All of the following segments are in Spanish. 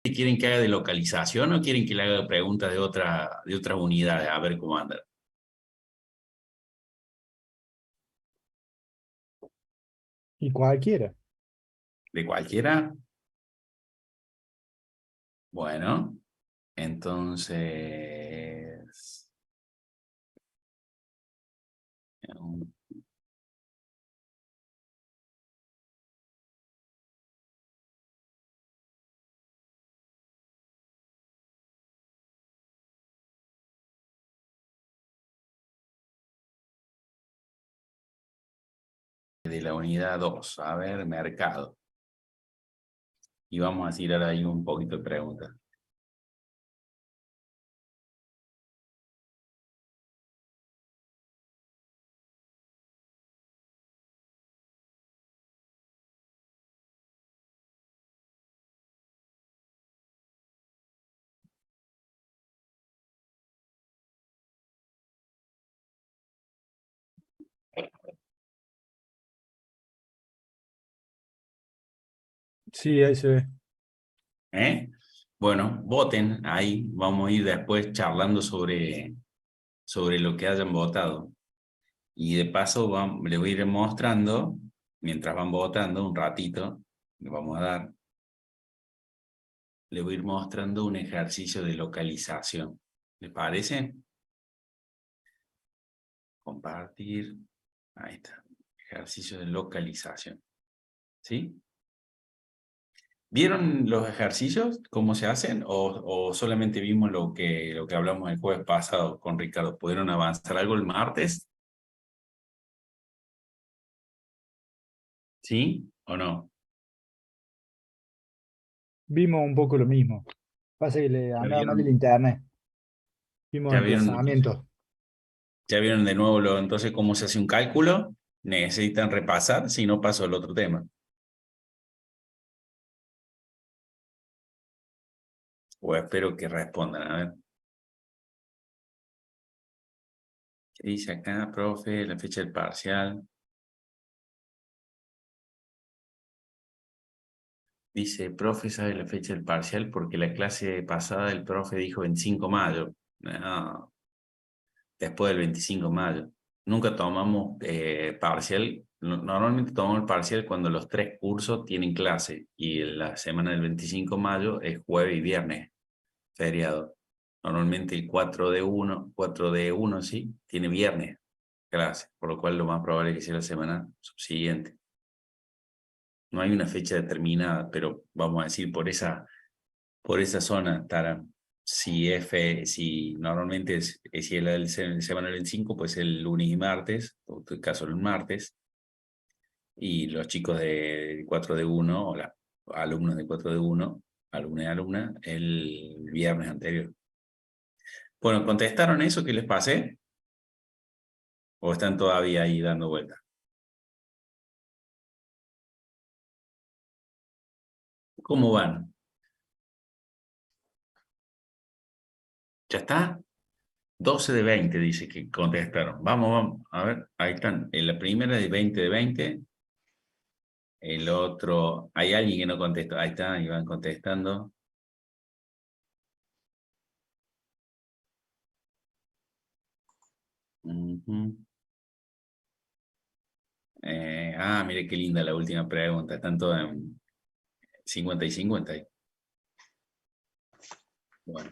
¿Quieren que haga de localización o quieren que le haga preguntas de otras unidades? A ver cómo anda. Y cualquiera. ¿De cualquiera? Bueno, entonces... De la unidad 2, a ver, mercado. Y vamos a tirar ahí un poquito de preguntas. Sí, ahí se ve. ¿Eh? Bueno, voten ahí. Vamos a ir después charlando sobre lo que hayan votado. Y de paso les voy a ir mostrando, mientras van votando un ratito, le vamos a dar, les voy a ir mostrando un ejercicio de localización. ¿Les parece? Compartir. Ahí está. Ejercicio de localización. ¿Sí? ¿Vieron los ejercicios? ¿Cómo se hacen? ¿O solamente vimos lo que hablamos el jueves pasado con Ricardo? ¿Pudieron avanzar algo el martes? ¿Sí o no? Vimos un poco lo mismo. Pasa que le ¿Ya andaba mal el vieron, internet. Vimos ya vieron, emplazamientos. ya vieron de nuevo entonces cómo se hace un cálculo? ¿Necesitan repasar? Si no, paso al otro tema. O espero que respondan. A ver. ¿Qué dice acá, profe? La fecha del parcial. Dice, profe, ¿sabe la fecha del parcial? Porque la clase pasada el profe dijo 25 de mayo. No, después del 25 de mayo. Nunca tomamos parcial. Normalmente tomamos el parcial cuando los 3 cursos tienen clase. Y la semana del 25 de mayo es jueves y viernes, feriado. Normalmente el 4D1 sí, tiene viernes clase. Por lo cual lo más probable es que sea la semana subsiguiente. No hay una fecha determinada, pero vamos a decir por esa zona estará. Si normalmente si es semana del 25, pues el lunes y martes, o en tu caso el martes, y los chicos de 4D1 o los alumnos de 4D1, alumnos y alumna, el viernes anterior. Bueno, ¿contestaron eso que les pasé? ¿O están todavía ahí dando vueltas? ¿Cómo van? ¿Ya está? 12 de 20 dice que contestaron. Vamos, vamos. A ver, ahí están. En la primera de 20 de 20. El otro, hay alguien que no contestó. Ahí está, y van contestando. Ujú. Mire qué linda la última pregunta. Están todas en 50 y 50. Bueno,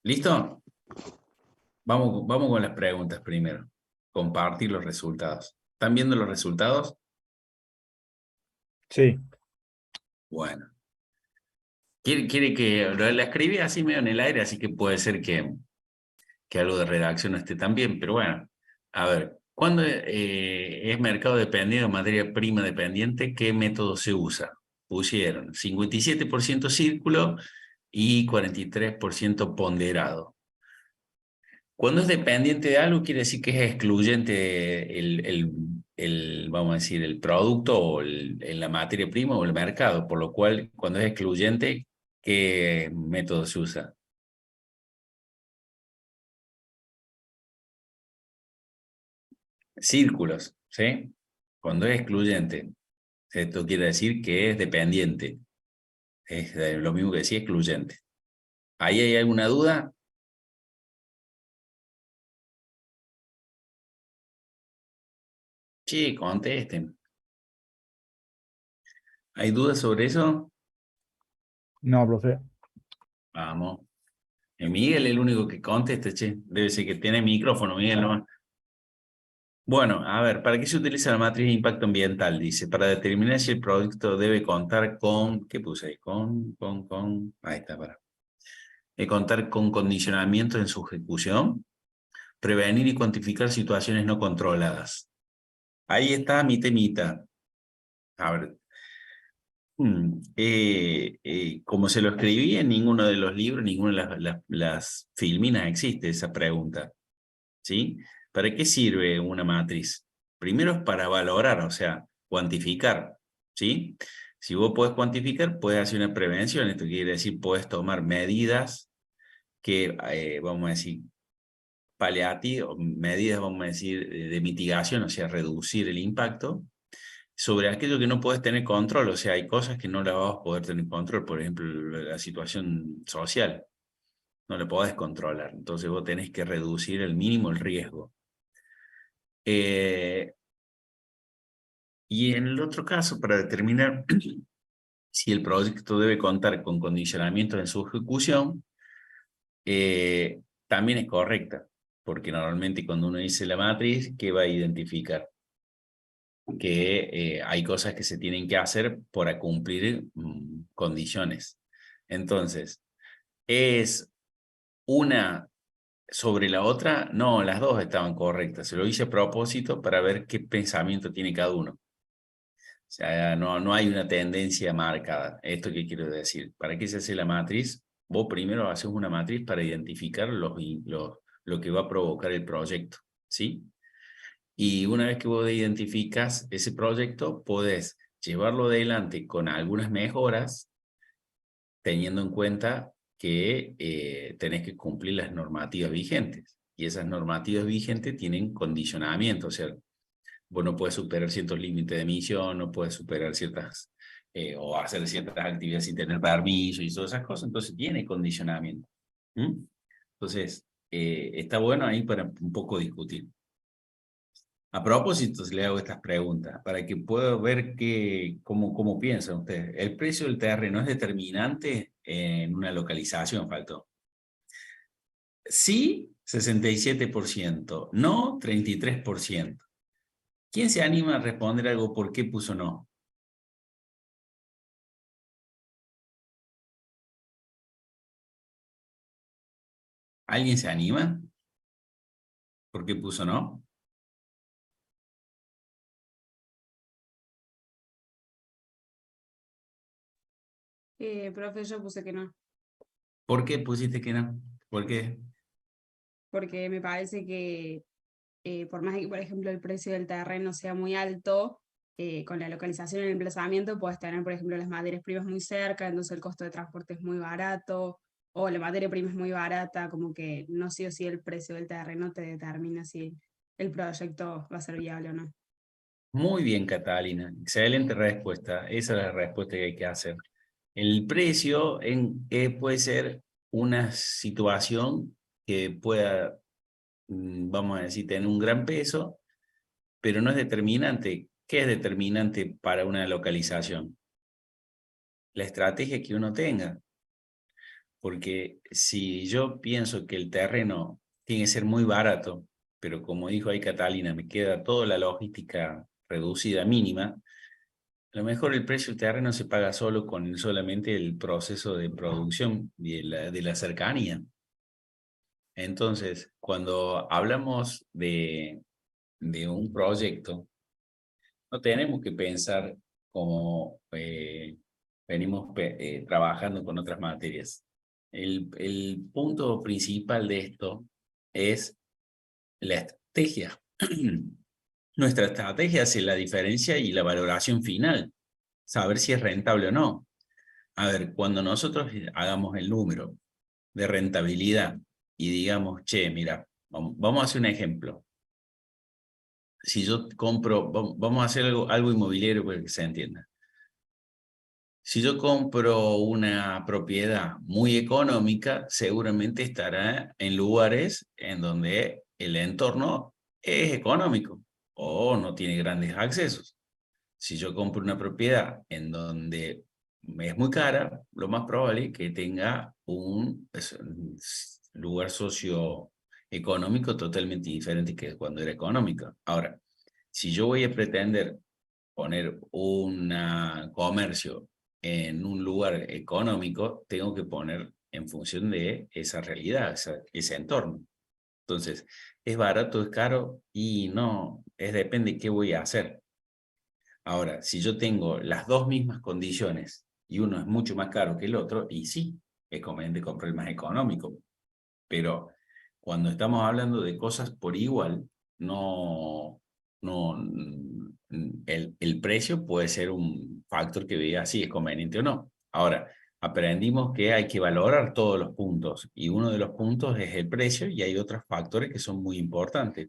¿listo? Vamos con las preguntas primero. Compartir los resultados. ¿Están viendo los resultados? Sí. Bueno. Quiere que la escribí así medio en el aire, así que puede ser que algo de redacción no esté tan bien, pero bueno, a ver, ¿cuándo es mercado dependiente o materia prima dependiente? ¿Qué método se usa? Pusieron 57% círculo y 43% ponderado. Cuando es dependiente de algo, quiere decir que es excluyente vamos a decir, el producto o en la materia prima o el mercado, por lo cual, cuando es excluyente, ¿qué método se usa? Círculos, ¿sí? Cuando es excluyente, esto quiere decir que es dependiente. Es lo mismo que decía, excluyente. ¿Ahí hay alguna duda? Sí, contesten. ¿Hay dudas sobre eso? No, profe. Vamos. Miguel es el único que contesta, che. Debe ser que tiene micrófono, Miguel, ¿no? Bueno, a ver, ¿para qué se utiliza la matriz de impacto ambiental? Dice, para determinar si el producto debe contar con, ¿qué puse ahí? Ahí está, para. Contar con condicionamientos en su ejecución, prevenir y cuantificar situaciones no controladas. Ahí está mi temita. A ver, como se lo escribí en ninguno de los libros, ninguna de las filminas existe esa pregunta, ¿sí? ¿Para qué sirve una matriz? Primero es para valorar, o sea, cuantificar, ¿sí? Si vos podés cuantificar, puedes hacer una prevención. Esto quiere decir, puedes tomar medidas que, vamos a decir, paliativas, medidas, vamos a decir, de mitigación, o sea, reducir el impacto sobre aquello que no puedes tener control. O sea, hay cosas que no las vas a poder tener control, por ejemplo, la situación social, no la podés controlar. Entonces vos tenés que reducir al mínimo el riesgo. Y en el otro caso, para determinar si el proyecto debe contar con condicionamientos en su ejecución, también es correcta, porque normalmente cuando uno dice la matriz, ¿qué va a identificar? Que hay cosas que se tienen que hacer para cumplir condiciones. Entonces, ¿es una sobre la otra? No, las dos estaban correctas. Se lo hice a propósito para ver qué pensamiento tiene cada uno. O sea, no hay una tendencia marcada. ¿Esto qué quiero decir? ¿Para qué se hace la matriz? Vos primero haces una matriz para identificar lo que va a provocar el proyecto, ¿sí? Y una vez que vos identificas ese proyecto, podés llevarlo adelante con algunas mejoras, teniendo en cuenta que tenés que cumplir las normativas vigentes. Y esas normativas vigentes tienen condicionamiento, o sea, vos no puedes superar ciertos límites de emisión, no puedes superar ciertas, o hacer ciertas actividades sin tener permiso y todas esas cosas, entonces tiene condicionamiento. ¿Mm? Entonces, está bueno ahí para un poco discutir. A propósito, le hago estas preguntas para que pueda ver cómo piensan ustedes. ¿El precio del terreno es determinante en una localización? Faltó. Sí, 67%. No, 33%. ¿Quién se anima a responder algo por qué puso no? ¿Alguien se anima? ¿Por qué puso no? Profe, yo puse que no, ¿Por qué pusiste que no? ¿Por qué? porque me parece que por más que, por ejemplo, el precio del terreno sea muy alto, con la localización y el emplazamiento puedes tener, por ejemplo, las materias primas muy cerca, entonces el costo de transporte es muy barato, o la materia prima es muy barata, como que no sí o sí el precio del terreno te determina si el proyecto va a ser viable o no. Muy bien, Catalina. Excelente respuesta. Esa es la respuesta que hay que hacer. El precio puede ser una situación que pueda, vamos a decir, tener un gran peso, pero no es determinante. ¿Qué es determinante para una localización? La estrategia que uno tenga. Porque si yo pienso que el terreno tiene que ser muy barato, pero como dijo ahí Catalina, me queda toda la logística reducida mínima, a lo mejor el precio del terreno se paga solo con solamente el proceso de producción y de la cercanía. Entonces, cuando hablamos de un proyecto, no tenemos que pensar como venimos trabajando con otras materias. El punto principal de esto es la estrategia. Nuestra estrategia hace la diferencia y la valoración final, saber si es rentable o no. A ver, cuando nosotros hagamos el número de rentabilidad y digamos, che, mira, vamos a hacer un ejemplo. Si yo compro, vamos a hacer algo inmobiliario para que se entienda. Si yo compro una propiedad muy económica, seguramente estará en lugares en donde el entorno es económico o no tiene grandes accesos. Si yo compro una propiedad en donde es muy cara, lo más probable es que tenga un lugar socioeconómico totalmente diferente que cuando era económico. Ahora, si yo voy a pretender poner un comercio en un lugar económico, tengo que poner en función de esa realidad, ese entorno. Entonces, ¿es barato, es caro? Y no, depende de qué voy a hacer. Ahora, si yo tengo las dos mismas condiciones y uno es mucho más caro que el otro, y sí, es conveniente comprar el más económico. Pero cuando estamos hablando de cosas por igual, no, el precio puede ser un factor que diga si es conveniente o no. Ahora, aprendimos que hay que valorar todos los puntos y uno de los puntos es el precio y hay otros factores que son muy importantes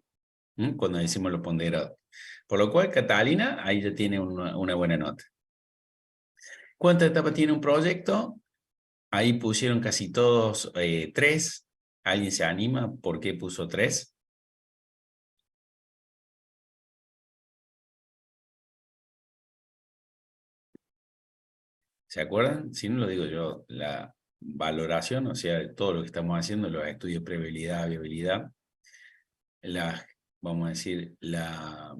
cuando decimos lo ponderado. Por lo cual, Catalina, ahí ya tiene una buena nota. ¿Cuántas etapas tiene un proyecto? Ahí pusieron casi todos 3. ¿Alguien se anima? ¿Por qué puso 3? ¿Se acuerdan? Si no lo digo yo, la valoración, o sea, todo lo que estamos haciendo, los estudios de previsibilidad, viabilidad, vamos a decir, la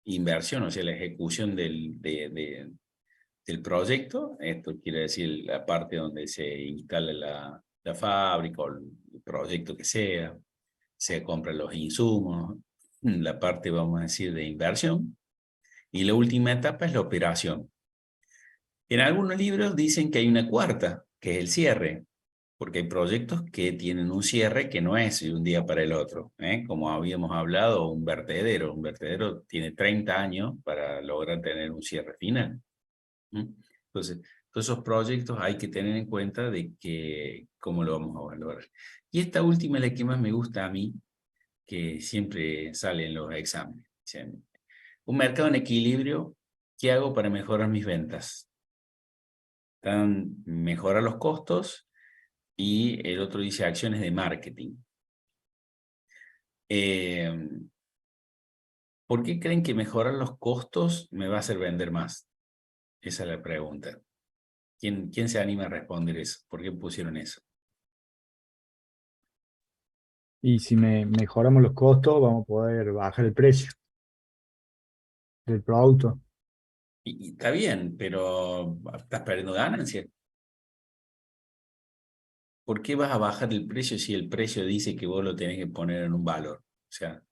inversión, o sea, la ejecución del proyecto, esto quiere decir la parte donde se instala la fábrica o el proyecto que sea, se compran los insumos, la parte, vamos a decir, de inversión, y la última etapa es la operación. En algunos libros dicen que hay una cuarta, que es el cierre, porque hay proyectos que tienen un cierre que no es de un día para el otro, ¿eh? Como habíamos hablado, un vertedero tiene 30 años para lograr tener un cierre final. Entonces, todos esos proyectos hay que tener en cuenta de que cómo lo vamos a valorar. Y esta última es la que más me gusta a mí, que siempre sale en los exámenes. Un mercado en equilibrio, ¿qué hago para mejorar mis ventas? Mejorar los costos y el otro dice acciones de marketing. ¿Por qué creen que mejorar los costos me va a hacer vender más? Esa es la pregunta. ¿Quién se anima a responder eso? ¿Por qué pusieron eso? Y si mejoramos los costos, vamos a poder bajar el precio del producto. Y está bien, pero estás perdiendo ganancias. ¿Por qué vas a bajar el precio si el precio dice que vos lo tenés que poner en un valor? O sea,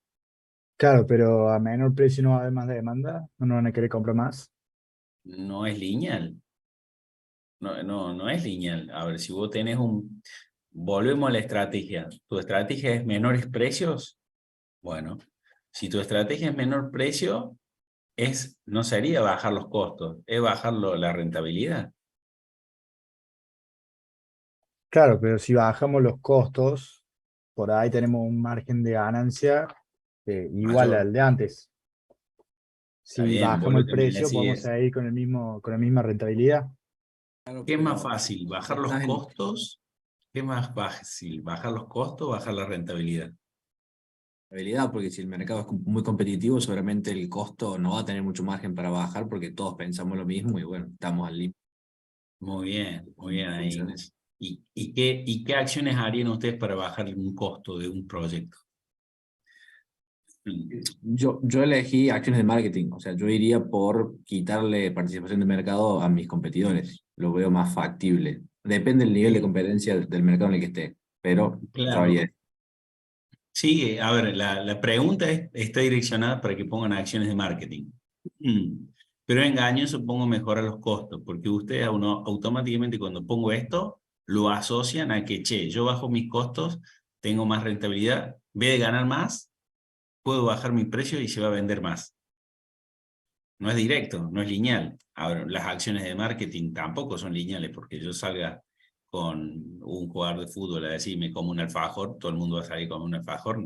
Claro, pero a menor precio no va a haber más demanda, no van a querer comprar más. no es lineal. No es lineal. A ver, si vos tenés Volvemos a la estrategia. ¿Tu estrategia es menores precios? Bueno, si tu estrategia es menor precio, no sería bajar los costos, es bajar la rentabilidad. Claro, pero si bajamos los costos, por ahí tenemos un margen de ganancia igual Mayor. al de antes. Está Si bien, vos bajamos lo el que me precio, podemos decís, seguir con la misma rentabilidad. Claro, ¿qué es más pero fácil? ¿Bajar los estás en costos? ¿Qué es más fácil? ¿Bajar los costos o bajar la rentabilidad? habilidad, porque si el mercado es muy competitivo, seguramente el costo no va a tener mucho margen para bajar porque todos pensamos lo mismo y bueno, estamos al límite. Muy bien ahí, Funciona. Inés. ¿Y qué acciones harían ustedes para bajar un costo de un proyecto? Yo elegí acciones de marketing, o sea, yo iría por quitarle participación de mercado a mis competidores, lo veo más factible. Depende del nivel de competencia del mercado en el que esté, pero yo haría Claro. eso. Sí, a ver, la pregunta está direccionada para que pongan acciones de marketing. Pero es engañoso, pongo mejorar los costos, porque ustedes automáticamente cuando pongo esto, lo asocian a que, che, yo bajo mis costos, tengo más rentabilidad, en vez de ganar más, puedo bajar mi precio y se va a vender más. No es directo, no es lineal. Ahora, las acciones de marketing tampoco son lineales, porque yo salga con un jugador de fútbol a decir me como un alfajor, todo el mundo va a salir con un alfajor.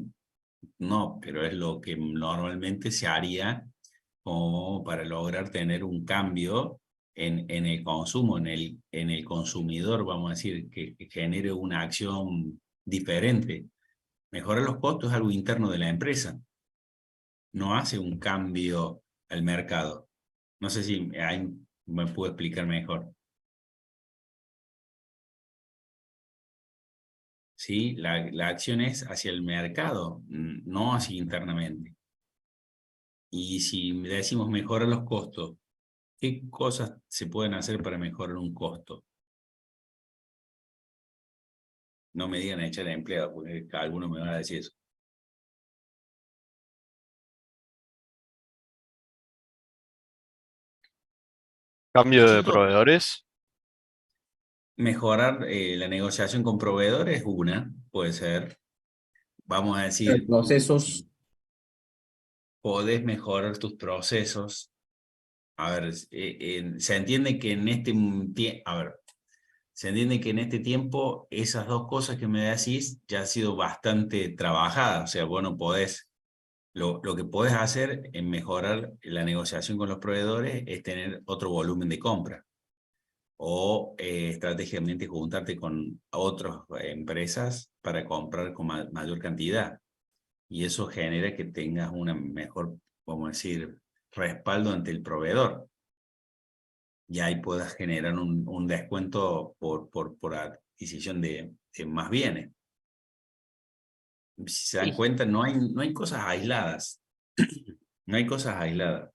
No, pero es lo que normalmente se haría como para lograr tener un cambio en el consumo, en el consumidor, vamos a decir, que genere una acción diferente. Mejorar los costos es algo interno de la empresa. No hace un cambio al mercado. No sé si ahí me puedo explicar mejor. ¿Sí? La acción es hacia el mercado, no hacia internamente. Y si decimos mejorar los costos, ¿qué cosas se pueden hacer para mejorar un costo? No me digan echar empleado, porque algunos me van a decir eso. Cambio de Chicos, proveedores. mejorar la negociación con proveedores, una, puede ser. Vamos a decir, Procesos. podés mejorar tus procesos. A ver, se entiende que en este se entiende que en este tiempo esas dos cosas que me decís ya han sido bastante trabajadas. O sea, vos no podés, lo que podés hacer en mejorar la negociación con los proveedores es tener otro volumen de compra. O estratégicamente juntarte con otras empresas para comprar con mayor cantidad. Y eso genera que tengas una mejor, vamos a decir, respaldo ante el proveedor. Y ahí puedas generar un descuento por adquisición de más bienes. Si se dan Sí. cuenta, no hay cosas aisladas. No hay cosas aisladas.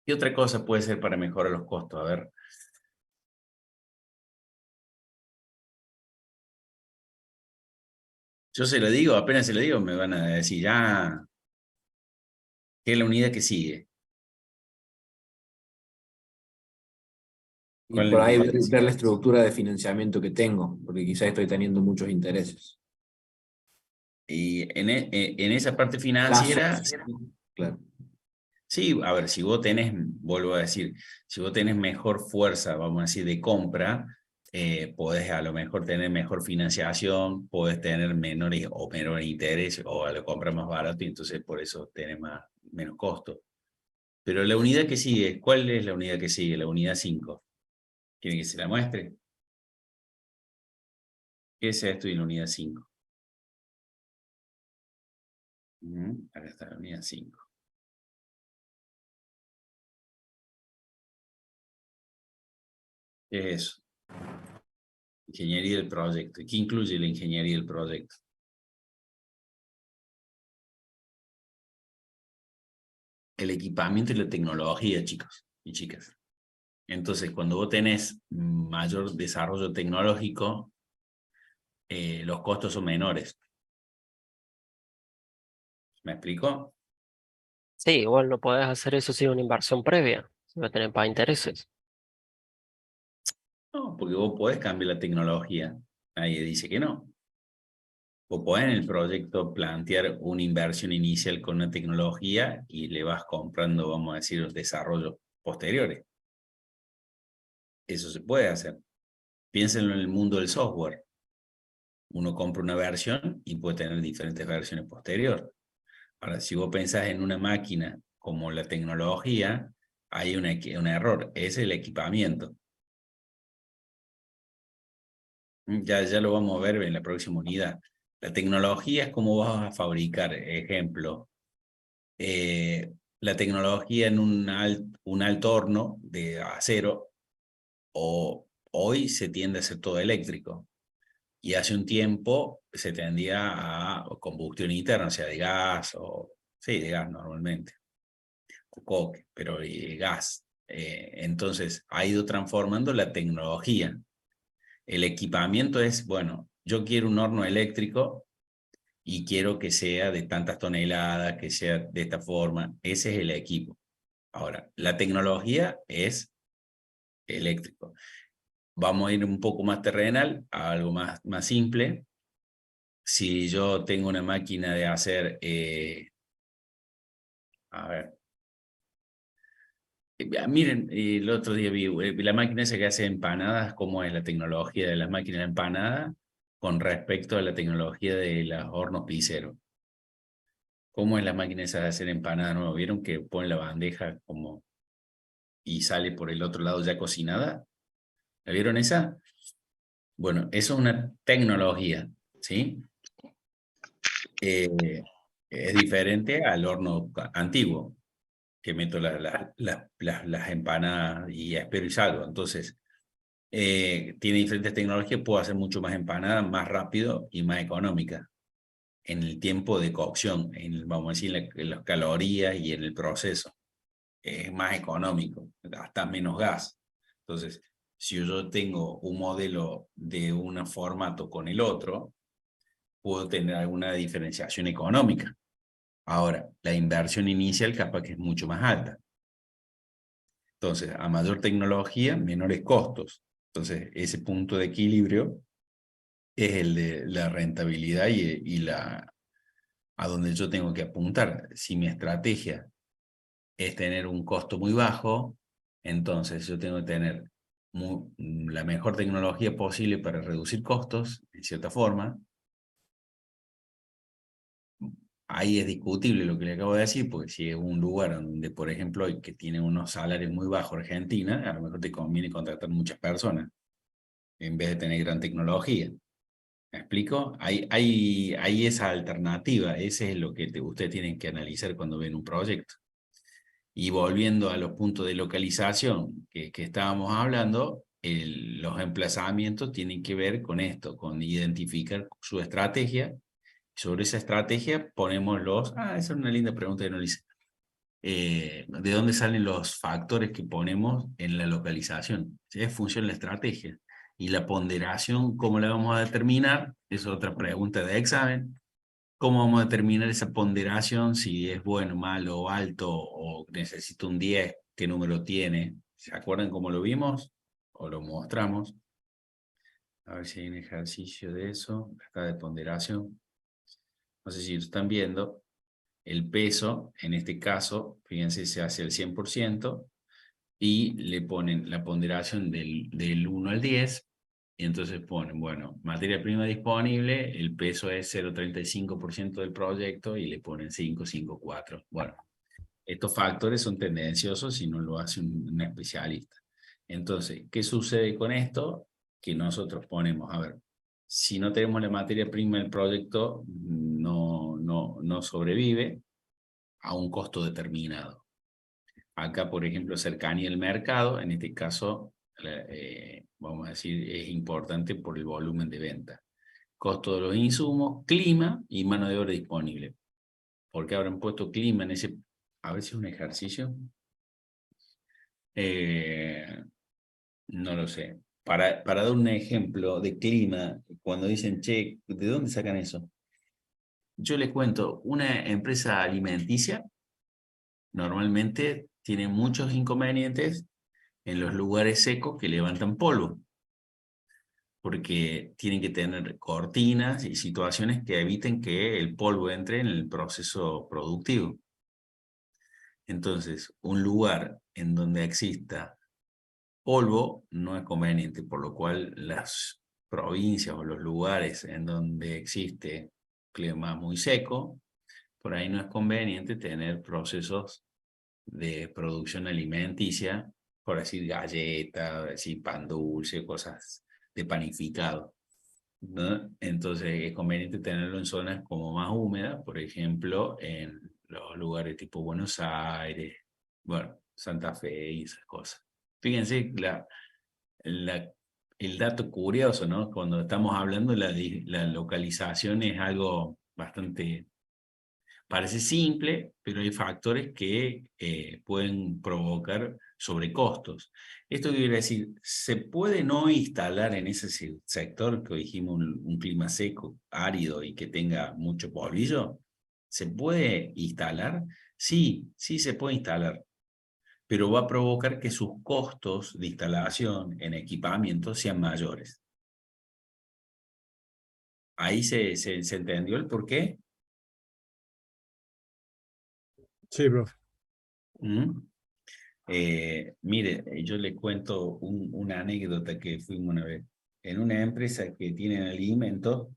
¿Qué otra cosa puede ser para mejorar los costos? A ver. Yo se lo digo, apenas se lo digo, me van a decir, ya, ¿qué es la unidad que sigue? Y ¿Cuál es por la ahí unidad que sigue? ver la estructura de financiamiento que tengo, porque quizás estoy teniendo muchos intereses. Y en esa parte financiera, Plazos. Claro. sí, a ver, si vos tenés, vuelvo a decir, si vos tenés mejor fuerza, vamos a decir, de compra, podés a lo mejor tener mejor financiación, podés tener menor interés, o lo compras más barato y entonces por eso tenés menos costo. Pero la unidad que sigue, ¿cuál es la unidad que sigue? La unidad 5. ¿Quieren que se la muestre? ¿Qué es esto y la unidad 5? Acá está la unidad 5. ¿Qué es eso? Ingeniería del proyecto. ¿Qué incluye la ingeniería del proyecto? El equipamiento y la tecnología, chicos y chicas. Entonces, cuando vos tenés mayor desarrollo tecnológico, los costos son menores. ¿Me explico? Sí, igual no podés hacer eso sin una inversión previa. Si va a tener para intereses. No, porque vos podés cambiar la tecnología. Nadie dice que no. Vos podés en el proyecto plantear una inversión inicial con una tecnología y le vas comprando, vamos a decir, los desarrollos posteriores. Eso se puede hacer. Piénsenlo en el mundo del software. Uno compra una versión y puede tener diferentes versiones posteriores. Ahora, si vos pensás en una máquina como la tecnología, hay un error, es el equipamiento. Ya lo vamos a ver en la próxima unidad. La tecnología es cómo vas a fabricar, ejemplo, la tecnología en un alto horno de acero, o hoy se tiende a ser todo eléctrico. Y hace un tiempo se tendía a combustión interna, o sea, de gas, sí, de gas normalmente, o coque, pero gas. Entonces, ha ido transformando la tecnología. El equipamiento es, bueno, yo quiero un horno eléctrico y quiero que sea de tantas toneladas, que sea de esta forma. Ese es el equipo. Ahora, la tecnología es eléctrico. Vamos a ir un poco más terrenal, a algo más simple. Si yo tengo una máquina de hacer, a ver, miren, el otro día vi la máquina esa que hace empanadas, cómo es la tecnología de las máquinas de empanada con respecto a la tecnología de los hornos piseros. ¿Cómo es la máquina esa de hacer empanadas? ¿No vieron que ponen la bandeja como y sale por el otro lado ya cocinada. ¿La vieron esa? Bueno, eso es una tecnología, ¿sí? Es diferente al horno antiguo, que meto las empanadas y espero y salgo. Entonces, tiene diferentes tecnologías, puedo hacer mucho más empanadas, más rápido y más económica en el tiempo de cocción, vamos a decir, en las calorías y en el proceso. Es más económico, gasta menos gas. Entonces, si yo tengo un modelo de un formato con el otro, puedo tener alguna diferenciación económica. Ahora, la inversión inicial capaz que es mucho más alta. Entonces, a mayor tecnología, menores costos. Entonces, ese punto de equilibrio es el de la rentabilidad a donde yo tengo que apuntar. Si mi estrategia es tener un costo muy bajo, entonces yo tengo que tener la mejor tecnología posible para reducir costos, en cierta forma. Ahí es discutible lo que le acabo de decir, porque si es un lugar donde, por ejemplo, hoy que tiene unos salarios muy bajos Argentina, a lo mejor te conviene contratar muchas personas, en vez de tener gran tecnología. ¿Me explico? Hay esa alternativa, ese es lo que ustedes tienen que analizar cuando ven un proyecto. Y volviendo a los puntos de localización que estábamos hablando, los emplazamientos tienen que ver con esto, con identificar su estrategia. Sobre esa estrategia ponemos esa es una linda pregunta que no le hice. ¿De dónde salen los factores que ponemos en la localización? Es función de la estrategia. Y la ponderación, ¿cómo la vamos a determinar? Es otra pregunta de examen. ¿Cómo vamos a determinar esa ponderación? Si es bueno, malo, alto, o necesito un 10, ¿qué número tiene? ¿Se acuerdan cómo lo vimos? ¿O lo mostramos? A ver si hay un ejercicio de eso. Acá de ponderación. No sé si lo están viendo. El peso, en este caso, fíjense, se hace el 100%, y le ponen la ponderación del 1 al 10, y entonces ponen, bueno, materia prima disponible, el peso es 0,35% del proyecto, y le ponen 5, 5, 4. Bueno, estos factores son tendenciosos si no lo hace un especialista. Entonces, ¿qué sucede con esto? Que nosotros ponemos, a ver, si no tenemos la materia prima del proyecto, no sobrevive a un costo determinado. Acá, por ejemplo, cercanía al mercado, en este caso, vamos a decir, es importante por el volumen de venta. Costo de los insumos, clima y mano de obra disponible. ¿Por qué habrán puesto clima en ese? A ver si es un ejercicio. No lo sé. Para dar un ejemplo de clima, cuando dicen, che, ¿de dónde sacan eso? Yo les cuento, una empresa alimenticia normalmente tiene muchos inconvenientes en los lugares secos que levantan polvo, porque tienen que tener cortinas y situaciones que eviten que el polvo entre en el proceso productivo. Entonces, un lugar en donde exista polvo no es conveniente, por lo cual las provincias o los lugares en donde existe clima muy seco, por ahí no es conveniente tener procesos de producción alimenticia, por decir galletas, decir pan dulce, cosas de panificado, ¿no? Entonces es conveniente tenerlo en zonas como más húmedas, por ejemplo, en los lugares tipo Buenos Aires, bueno, Santa Fe y esas cosas. Fíjense el dato curioso, ¿no? Cuando estamos hablando, la localización es algo bastante. Parece simple, pero hay factores que pueden provocar sobrecostos. Esto quiere decir, ¿se puede no instalar en ese sector que dijimos un clima seco, árido y que tenga mucho polvillo? ¿Se puede instalar? Sí, sí se puede instalar, pero va a provocar que sus costos de instalación en equipamiento sean mayores. Ahí se entendió el por qué. Sí, profe. ¿Mm? Mire, yo le cuento una anécdota que fuimos una vez. En una empresa que tiene alimentos.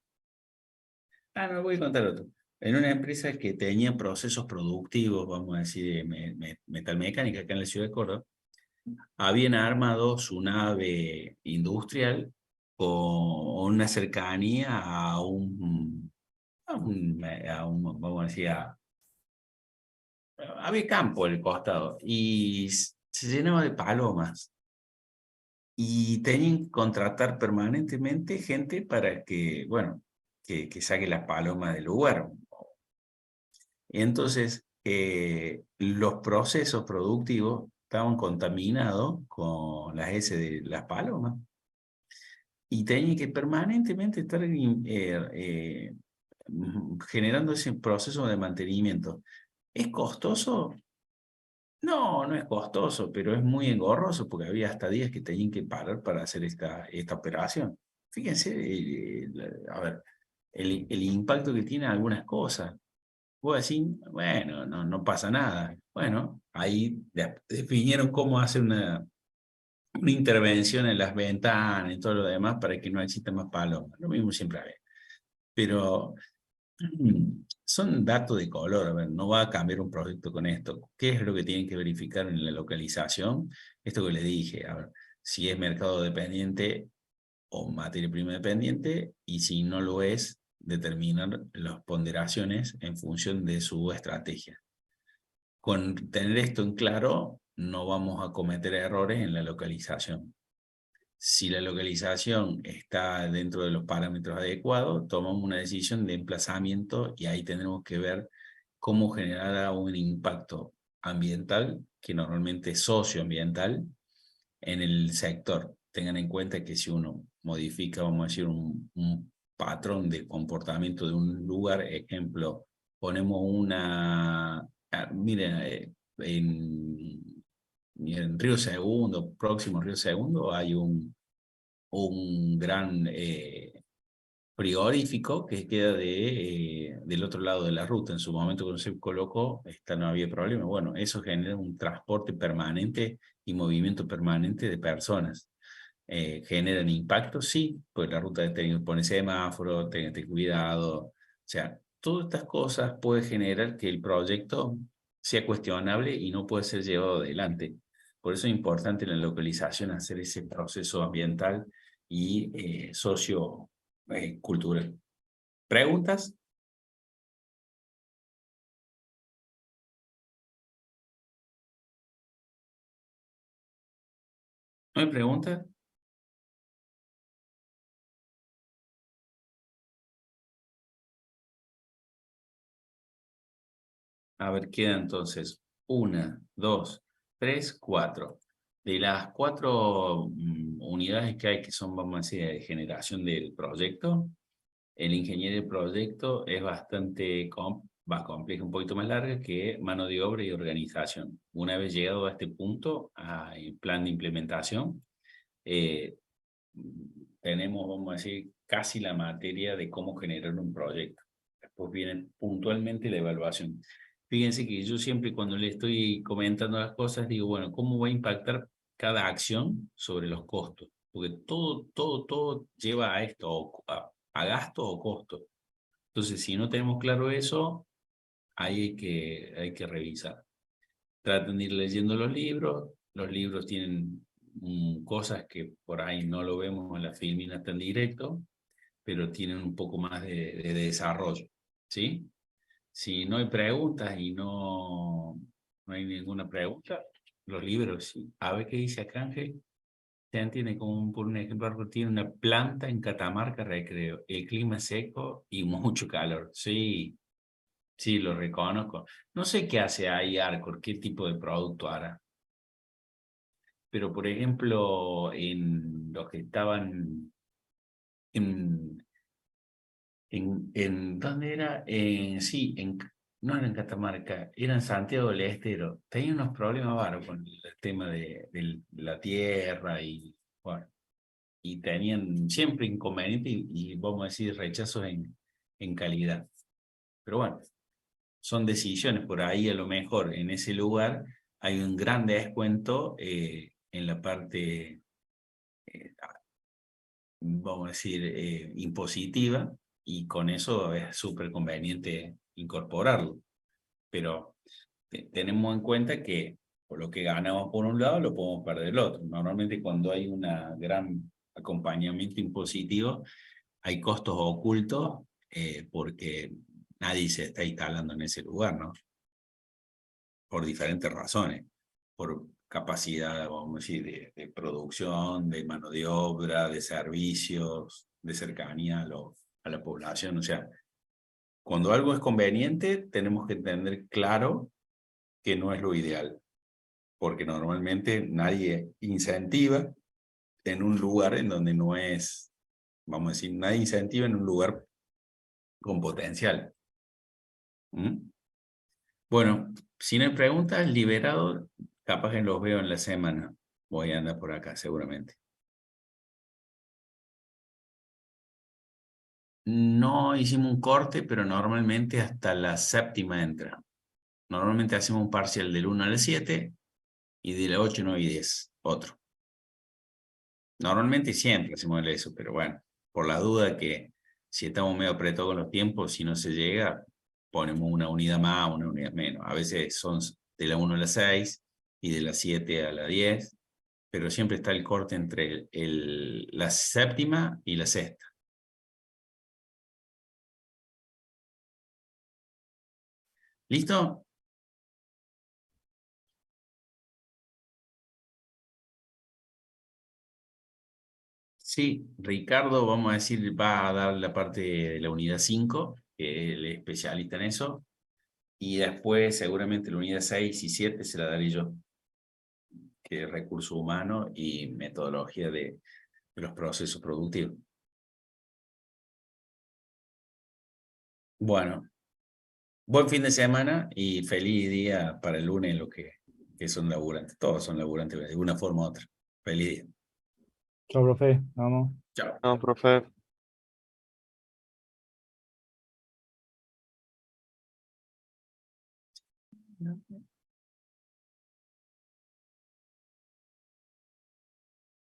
No, voy a contar otro. En una empresa que tenía procesos productivos, vamos a decir, de metalmecánica acá en la ciudad de Córdoba, habían armado su nave industrial con una cercanía vamos a decir, había campo en el costado y se llenaba de palomas. Y tenían que contratar permanentemente gente para que, bueno, que saque las palomas del lugar. Y entonces, los procesos productivos estaban contaminados con las heces de las palomas y tenían que permanentemente estar generando ese proceso de mantenimiento. ¿Es costoso? No, no es costoso, pero es muy engorroso porque había hasta días que tenían que parar para hacer esta operación. Fíjense, a ver, el impacto que tiene algunas cosas. Vos decís, bueno, no pasa nada. Bueno, ahí definieron cómo hacer una intervención en las ventanas y todo lo demás para que no exista más palomas. Lo mismo siempre hay. Pero son datos de color, a ver, no va a cambiar un proyecto con esto. ¿Qué es lo que tienen que verificar en la localización? Esto que les dije, a ver, si es mercado dependiente o materia prima dependiente, y si no lo es, determinar las ponderaciones en función de su estrategia. Con tener esto en claro, no vamos a cometer errores en la localización. Si la localización está dentro de los parámetros adecuados, tomamos una decisión de emplazamiento y ahí tendremos que ver cómo generar un impacto ambiental, que normalmente es socioambiental, en el sector. Tengan en cuenta que si uno modifica, vamos a decir, un patrón de comportamiento de un lugar, ejemplo, ponemos miren, en Río Segundo, próximo Río Segundo, hay un gran frigorífico que queda del otro lado de la ruta. En su momento cuando se colocó, no había problema. Bueno, eso genera un transporte permanente y movimiento permanente de personas. ¿Generan impacto? Sí, pues la ruta tiene que poner semáforo, tengan cuidado. O sea, todas estas cosas pueden generar que el proyecto sea cuestionable y no puede ser llevado adelante. Por eso es importante en la localización hacer ese proceso ambiental y sociocultural. ¿Preguntas? ¿No hay preguntas? A ver, queda entonces 1, 2, 3, 4. De las 4 unidades que hay, que son, vamos a decir, de generación del proyecto, el ingeniero del proyecto es bastante compleja, un poquito más larga que mano de obra y organización. Una vez llegado a este punto, el plan de implementación, eh, tenemos, vamos a decir, casi la materia de cómo generar un proyecto. Después viene puntualmente la evaluación. Fíjense que yo siempre cuando le estoy comentando las cosas digo, bueno, ¿cómo va a impactar cada acción sobre los costos? Porque todo lleva a esto, a gasto o costo. Entonces, si no tenemos claro eso, ahí hay que revisar. Traten de ir leyendo los libros tienen cosas que por ahí no lo vemos en la filmina tan directo, pero tienen un poco más de desarrollo, ¿sí? Si no hay preguntas y no hay ninguna pregunta, los libros, sí. A ver qué dice acá, Ángel. Tiene como, por un ejemplo, algo, tiene una planta en Catamarca, Recreo. El clima es seco y mucho calor. Sí, sí, lo reconozco. No sé qué hace ahí Arcor, qué tipo de producto hará. Pero, por ejemplo, en los que estaban en ¿dónde era? Sí, no era en Catamarca, era en Santiago del Estero. Tenía unos problemas bárbaros con el tema de la tierra y, bueno, y tenían siempre inconvenientes y vamos a decir rechazos en calidad. Pero bueno, son decisiones. Por ahí a lo mejor en ese lugar hay un gran descuento en la parte, vamos a decir, impositiva, y con eso es súper conveniente incorporarlo. Pero tenemos en cuenta que Por lo que ganamos por un lado, lo podemos perder del otro. Normalmente cuando hay un gran acompañamiento impositivo, hay costos ocultos porque nadie se está instalando en ese lugar, ¿no? Por diferentes razones. Por capacidad, vamos a decir, de producción, de mano de obra, de servicios, de cercanía a la población. O sea, cuando algo es conveniente, tenemos que entender claro que no es lo ideal. Porque normalmente nadie incentiva en un lugar en donde no es, vamos a decir, nadie incentiva en un lugar con potencial. ¿Mm? Bueno, si no hay preguntas, liberado, capaz que los veo en la semana. Voy a andar por acá seguramente. No hicimos un corte, pero normalmente hasta la séptima entra. Normalmente hacemos un parcial del 1 al 7 y de la 8, 9 y 10, otro. Normalmente siempre hacemos eso, pero bueno, por la duda que si estamos medio apretados con los tiempos, si no se llega, ponemos una unidad más, una unidad menos. A veces son de la 1 a la 6 y de la 7 a la 10, pero siempre está el corte entre la séptima y la sexta. ¿Listo? Sí, Ricardo, vamos a decir, va a dar la parte de la unidad 5, que él es especialista en eso, y después seguramente la unidad 6 y 7 se la daré yo, que es recurso humano y metodología de los procesos productivos. Bueno, buen fin de semana y feliz día para el lunes, lo que son laburantes. Todos son laburantes de una forma u otra. Feliz día. Chao, profe. Vamos. Chao. No, profe.